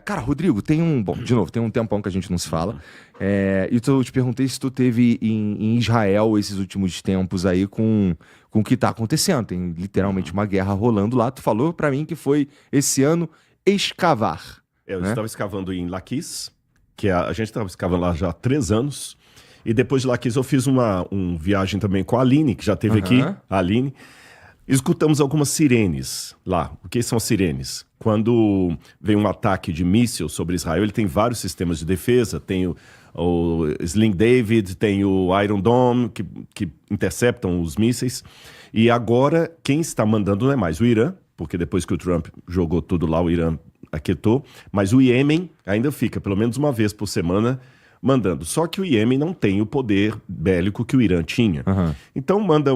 Cara, Rodrigo, de novo, tem um tempão que a gente não se fala. E eu te perguntei se tu teve em Israel esses últimos tempos aí com o que tá acontecendo. Tem literalmente uma guerra rolando lá. Tu falou pra mim que foi esse ano escavar. Eu né? estava escavando em Laquis, que a gente estava escavando lá já há 3 anos. E depois de Laquis eu fiz uma viagem também com a Aline, que já esteve aqui, a Aline. Escutamos algumas sirenes lá. O que são sirenes? Quando vem um ataque de míssil sobre Israel, ele tem vários sistemas de defesa. Tem o Sling David, tem o Iron Dome, que interceptam os mísseis. E agora, quem está mandando não é mais o Irã, porque depois que o Trump jogou tudo lá, o Irã aquietou. Mas o Iêmen ainda fica, pelo menos uma vez por semana, mandando. Só que o Iêmen não tem o poder bélico que o Irã tinha. Então manda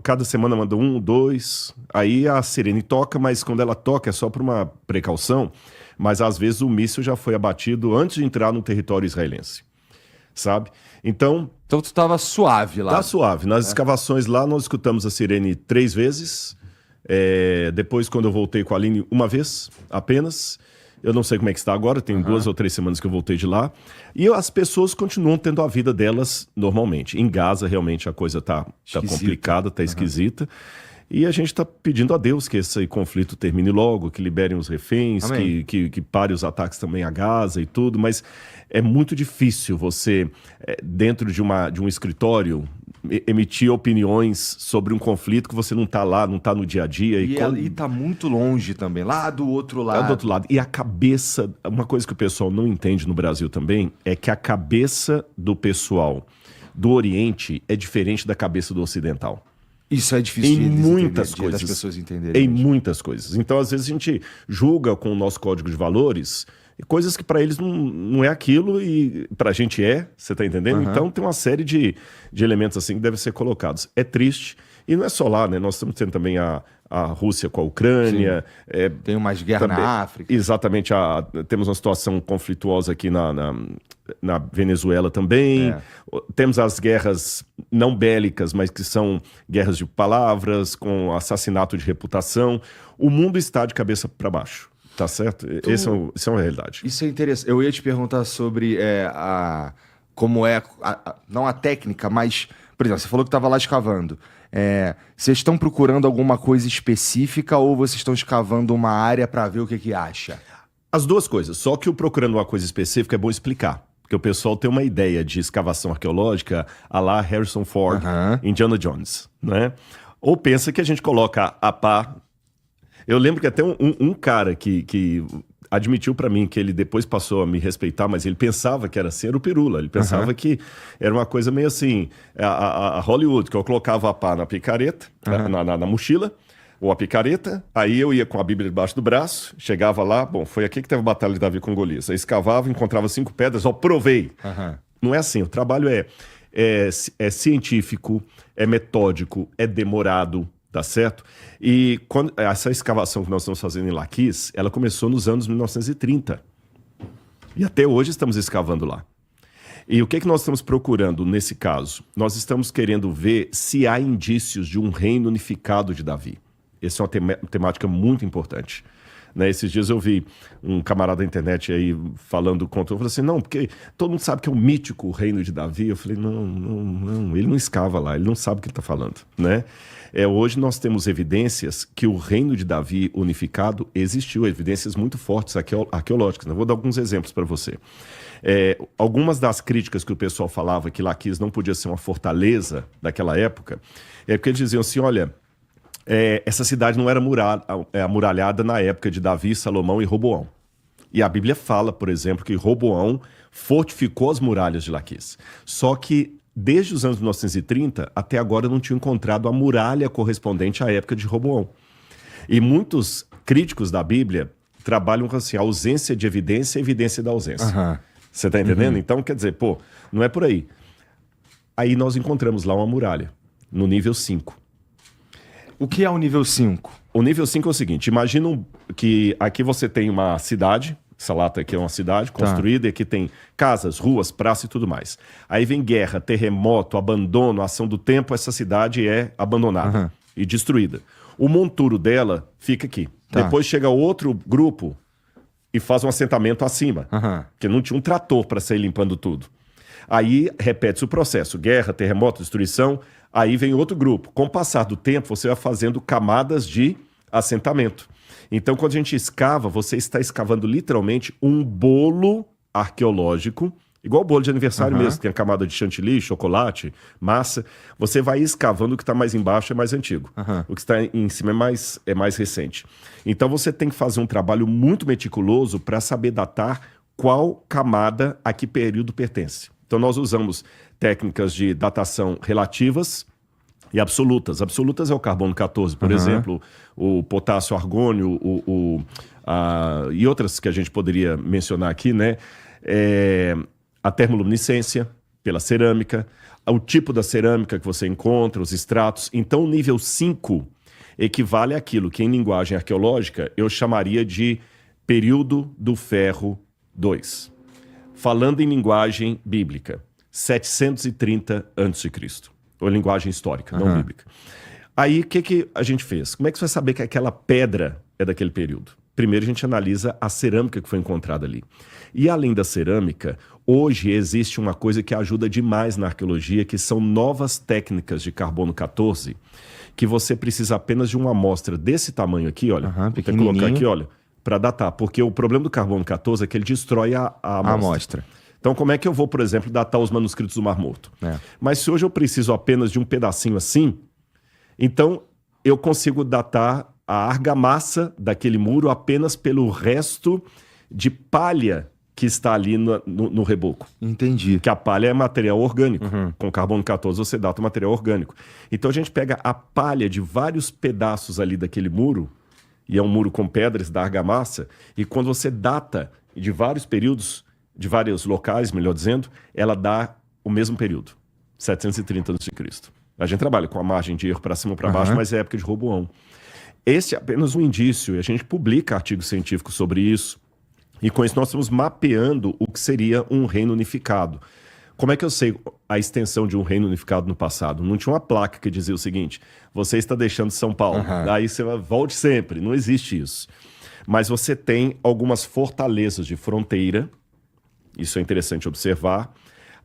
cada semana manda 1, 2, aí a sirene toca, mas quando ela toca é só por uma precaução, mas às vezes o míssil já foi abatido antes de entrar no território israelense, sabe? Então tu tava suave lá. Tá suave. Nas escavações lá nós escutamos a sirene 3 vezes, depois quando eu voltei com a Aline uma vez apenas. Eu não sei como é que está agora, tem 2 ou 3 semanas que eu voltei de lá. E as pessoas continuam tendo a vida delas normalmente. Em Gaza, realmente, a coisa tá complicada, tá esquisita. E a gente está pedindo a Deus que esse conflito termine logo, que liberem os reféns, que pare os ataques também a Gaza e tudo. Mas é muito difícil você, dentro de um escritório, emitir opiniões sobre um conflito que você não está lá, não está no dia a dia. E está muito longe também, lá do outro lado. Do outro lado. E a cabeça, uma coisa que o pessoal não entende no Brasil também, é que a cabeça do pessoal do Oriente é diferente da cabeça do ocidental. Isso é difícil em muitas das pessoas entenderem. Em muitas coisas. Então, às vezes, a gente julga com o nosso código de valores coisas que para eles não é aquilo e para a gente você tá entendendo? Então, tem uma série de elementos assim que devem ser colocados. É triste. E não é só lá, né? Nós estamos tendo também a Rússia com a Ucrânia. Tem umas guerras na África. Exatamente. Temos uma situação conflituosa aqui na Venezuela também. Temos as guerras não bélicas, mas que são guerras de palavras, com assassinato de reputação. O mundo está de cabeça para baixo. Tá certo? Isso é uma realidade. Isso é interessante. Eu ia te perguntar sobre como não a técnica, mas, por exemplo, você falou que estava lá escavando. Vocês estão procurando alguma coisa específica ou vocês estão escavando uma área para ver o que acha? As duas coisas. Só que o procurando uma coisa específica é bom explicar. Porque o pessoal tem uma ideia de escavação arqueológica à la Harrison Ford, Indiana Jones, né? Ou pensa que a gente coloca a pá. Eu lembro que até um cara que admitiu pra mim que ele depois passou a me respeitar, mas ele pensava que era assim, era o Pirula. Ele pensava que era uma coisa meio assim, a Hollywood, que eu colocava a pá na picareta, na mochila, ou a picareta, aí eu ia com a Bíblia debaixo do braço, chegava lá, foi aqui que teve a batalha de Davi com Golias. Aí escavava, encontrava 5 pedras, provei. Não é assim, o trabalho é científico, é metódico, é demorado. Tá certo? E essa escavação que nós estamos fazendo em Laquis, ela começou nos anos 1930. E até hoje estamos escavando lá. E o que nós estamos procurando nesse caso? Nós estamos querendo ver se há indícios de um reino unificado de Davi. Essa é uma temática muito importante. Né? Esses dias eu vi um camarada da internet aí falando contra. Eu falei assim, não, porque todo mundo sabe que é o mítico reino de Davi. Eu falei, não, ele não escava lá, ele não sabe o que ele está falando, né? Hoje nós temos evidências que o reino de Davi unificado existiu, evidências muito fortes arqueológicas. Eu vou dar alguns exemplos para você. Algumas das críticas que o pessoal falava que Laquis não podia ser uma fortaleza daquela época, porque eles diziam assim, olha, essa cidade não era amuralhada na época de Davi, Salomão e Roboão. E a Bíblia fala, por exemplo, que Roboão fortificou as muralhas de Laquis. Só que desde os anos 1930 até agora não tinha encontrado a muralha correspondente à época de Roboão. E muitos críticos da Bíblia trabalham com assim, a ausência de evidência e evidência da ausência. Você tá entendendo? Então, quer dizer, não é por aí. Aí nós encontramos lá uma muralha, no nível 5. O que é o nível 5? O nível 5 é o seguinte, imagina que aqui você tem uma cidade, essa lata aqui é uma cidade construída, e aqui tem casas, ruas, praças e tudo mais. Aí vem guerra, terremoto, abandono, ação do tempo, essa cidade é abandonada e destruída. O monturo dela fica aqui. Depois chega outro grupo, e faz um assentamento acima, porque não tinha um trator para sair limpando tudo. Aí repete-se o processo, guerra, terremoto, destruição, aí vem outro grupo. Com o passar do tempo, você vai fazendo camadas de assentamento. Então, quando a gente escava, você está escavando literalmente um bolo arqueológico, igual o bolo de aniversário mesmo, que tem a camada de chantilly, chocolate, massa. Você vai escavando, o que está mais embaixo é mais antigo. O que está em cima é mais recente. Então você tem que fazer um trabalho muito meticuloso para saber datar qual camada a que período pertence. Então nós usamos técnicas de datação relativas e absolutas. Absolutas é o carbono 14, por exemplo, o potássio argônio, e outras que a gente poderia mencionar aqui, né? A termoluminescência, pela cerâmica, o tipo da cerâmica que você encontra, os estratos. Então, o nível 5 equivale àquilo que, em linguagem arqueológica, eu chamaria de período do ferro 2. Falando em linguagem bíblica, 730 a.C., ou linguagem histórica, não bíblica. Aí, o que a gente fez? Como é que você vai saber que aquela pedra é daquele período? Primeiro, a gente analisa a cerâmica que foi encontrada ali. E além da cerâmica, hoje existe uma coisa que ajuda demais na arqueologia, que são novas técnicas de carbono 14, que você precisa apenas de uma amostra desse tamanho aqui, olha. Vou até colocar aqui, olha, para datar. Porque o problema do carbono 14 é que ele destrói a amostra. Então, como é que eu vou, por exemplo, datar os manuscritos do Mar Morto? Mas se hoje eu preciso apenas de um pedacinho assim, então eu consigo datar a argamassa daquele muro apenas pelo resto de palha que está ali no reboco. Entendi. Que a palha é material orgânico. Com carbono 14 você data o material orgânico. Então a gente pega a palha de vários pedaços ali daquele muro, e é um muro com pedras da argamassa, e quando você data de vários períodos, de vários locais, melhor dizendo, ela dá o mesmo período, 730 a.C. A gente trabalha com a margem de erro para cima ou para baixo, mas é época de Roboão. Esse é apenas um indício, e a gente publica artigos científicos sobre isso, e com isso nós estamos mapeando o que seria um reino unificado. Como é que eu sei a extensão de um reino unificado no passado? Não tinha uma placa que dizia o seguinte: você está deixando São Paulo, daí você volte sempre. Não existe isso. Mas você tem algumas fortalezas de fronteira, isso é interessante observar.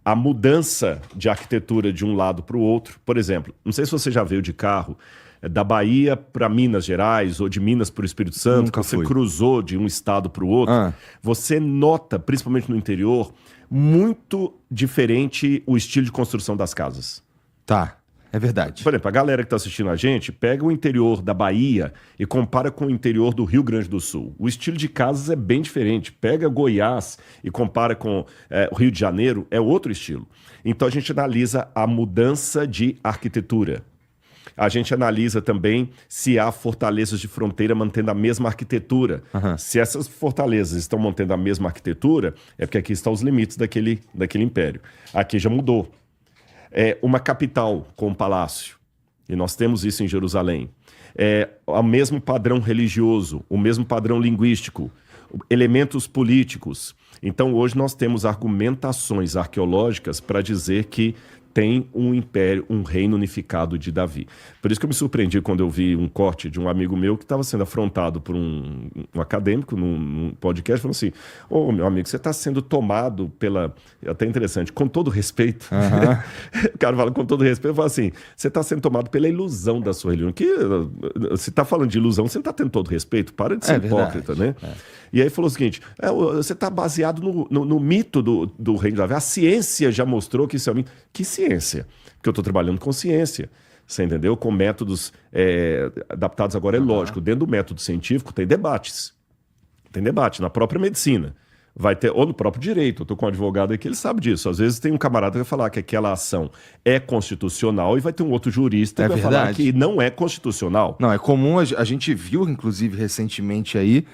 A mudança de arquitetura de um lado para o outro. Por exemplo, não sei se você já veio de carro da Bahia para Minas Gerais ou de Minas para o Espírito Santo, que você cruzou de um estado para o outro. Você nota, principalmente no interior, muito diferente o estilo de construção das casas. Tá, é verdade. Por exemplo, a galera que está assistindo a gente, pega o interior da Bahia e compara com o interior do Rio Grande do Sul. O estilo de casas é bem diferente. Pega Goiás e compara com o Rio de Janeiro, é outro estilo. Então a gente analisa a mudança de arquitetura. A gente analisa também se há fortalezas de fronteira mantendo a mesma arquitetura. Se essas fortalezas estão mantendo a mesma arquitetura, é porque aqui estão os limites daquele império. Aqui já mudou. É uma capital com um palácio, e nós temos isso em Jerusalém. É o mesmo padrão religioso, o mesmo padrão linguístico, elementos políticos. Então hoje nós temos argumentações arqueológicas para dizer que tem um império, um reino unificado de Davi. Por isso que eu me surpreendi quando eu vi um corte de um amigo meu que estava sendo afrontado por um acadêmico num podcast, falando assim: ô, meu amigo, você está sendo tomado pela... Até interessante, com todo respeito. O cara fala com todo respeito, eu falo assim: você está sendo tomado pela ilusão da sua religião. Que, se está falando de ilusão, você não está tendo todo respeito? Para de ser hipócrita, né? E aí falou o seguinte: você está baseado no mito do reino de Davi. A ciência já mostrou que isso é um mito. Que ciência? Porque eu estou trabalhando com ciência, você entendeu? Com métodos adaptados agora, é lógico. Dentro do método científico tem debates. Tem debate na própria medicina. Vai ter, ou no próprio direito. Eu estou com um advogado aí que ele sabe disso. Às vezes tem um camarada que vai falar que aquela ação é constitucional e vai ter um outro jurista que vai falar que não é constitucional. Não, é comum, a gente viu, inclusive, recentemente aí,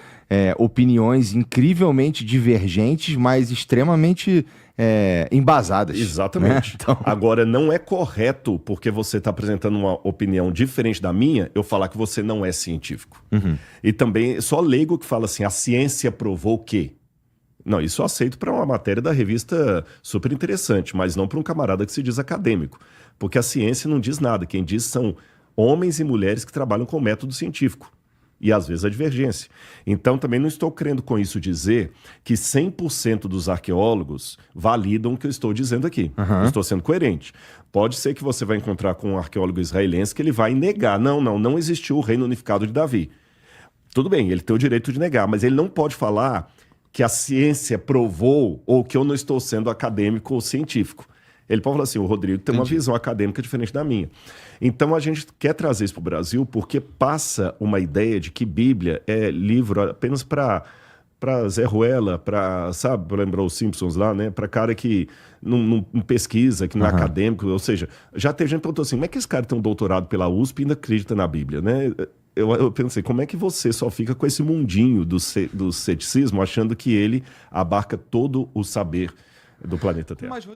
opiniões incrivelmente divergentes, mas extremamente embasadas. Exatamente. Né? Então... Agora, não é correto, porque você está apresentando uma opinião diferente da minha, eu falar que você não é científico. E também, só leigo que fala assim: a ciência provou que... Não, isso eu aceito para uma matéria da revista super interessante, mas não para um camarada que se diz acadêmico. Porque a ciência não diz nada. Quem diz são homens e mulheres que trabalham com método científico. e às vezes a divergência. Então também não estou querendo com isso dizer que 100% dos arqueólogos validam o que eu estou dizendo aqui. Eu estou sendo coerente. Pode ser que você vai encontrar com um arqueólogo israelense que ele vai negar. Não existiu o reino unificado de Davi. Tudo bem, ele tem o direito de negar, mas ele não pode falar que a ciência provou ou que eu não estou sendo acadêmico ou científico. Ele pode falar assim, o Rodrigo tem uma visão acadêmica diferente da minha. Então a gente quer trazer isso para o Brasil porque passa uma ideia de que Bíblia é livro apenas para Zé Ruela, sabe, lembrar os Simpsons lá, né? Para cara que não pesquisa, que não é acadêmico. Ou seja, já teve gente que perguntou assim, como é que esse cara tem um doutorado pela USP e ainda acredita na Bíblia, né? Eu pensei, como é que você só fica com esse mundinho do ceticismo achando que ele abarca todo o saber do planeta Terra?